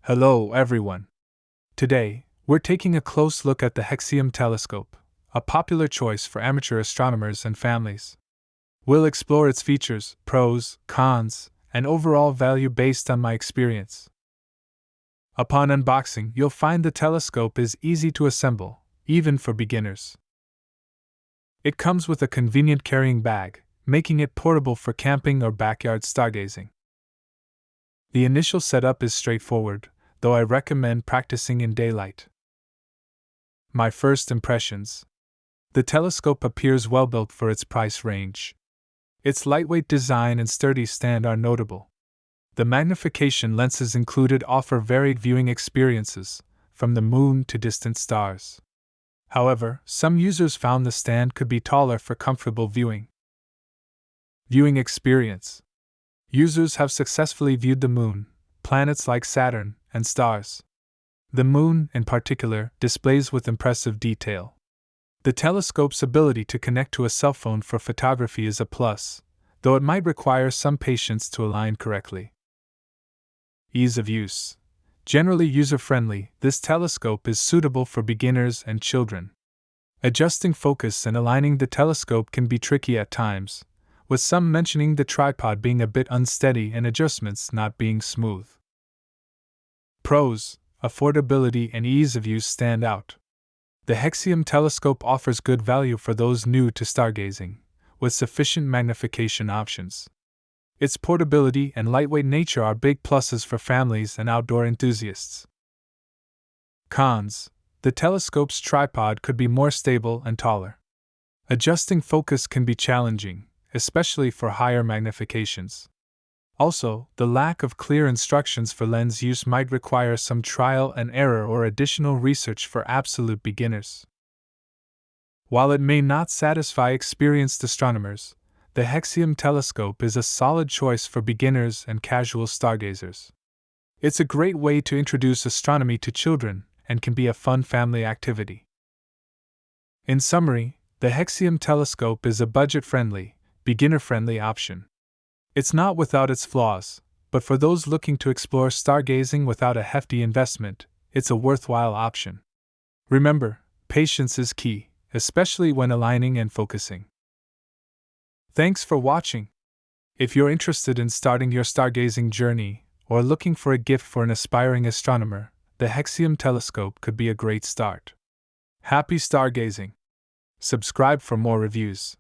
Hello, everyone. Today, we're taking a close look at the Hexeum Telescope, a popular choice for amateur astronomers and families. We'll explore its features, pros, cons, and overall value based on my experience. Upon unboxing, you'll find the telescope is easy to assemble, even for beginners. It comes with a convenient carrying bag, making it portable for camping or backyard stargazing. The initial setup is straightforward, though I recommend practicing in daylight. My first impressions. The telescope appears well built for its price range. Its lightweight design and sturdy stand are notable. The magnification lenses included offer varied viewing experiences, from the moon to distant stars. However, some users found the stand could be taller for comfortable viewing. Viewing experience. Users have successfully viewed the moon, planets like Saturn, and stars. The moon, in particular, displays with impressive detail. The telescope's ability to connect to a cell phone for photography is a plus, though it might require some patience to align correctly. Ease of use. Generally user-friendly, this telescope is suitable for beginners and children. Adjusting focus and aligning the telescope can be tricky at times, with some mentioning the tripod being a bit unsteady and adjustments not being smooth. Pros: affordability and ease of use stand out. The Hexeum Telescope offers good value for those new to stargazing, with sufficient magnification options. Its portability and lightweight nature are big pluses for families and outdoor enthusiasts. Cons: the telescope's tripod could be more stable and taller. Adjusting focus can be challenging, especially for higher magnifications. Also, the lack of clear instructions for lens use might require some trial and error or additional research for absolute beginners. While it may not satisfy experienced astronomers, the Hexeum Telescope is a solid choice for beginners and casual stargazers. It's a great way to introduce astronomy to children and can be a fun family activity. In summary, the Hexeum Telescope is a budget-friendly, beginner-friendly option. It's not without its flaws, but for those looking to explore stargazing without a hefty investment, it's a worthwhile option. Remember, patience is key, especially when aligning and focusing. Thanks for watching. If you're interested in starting your stargazing journey, or looking for a gift for an aspiring astronomer, the Hexeum Telescope could be a great start. Happy stargazing! Subscribe for more reviews.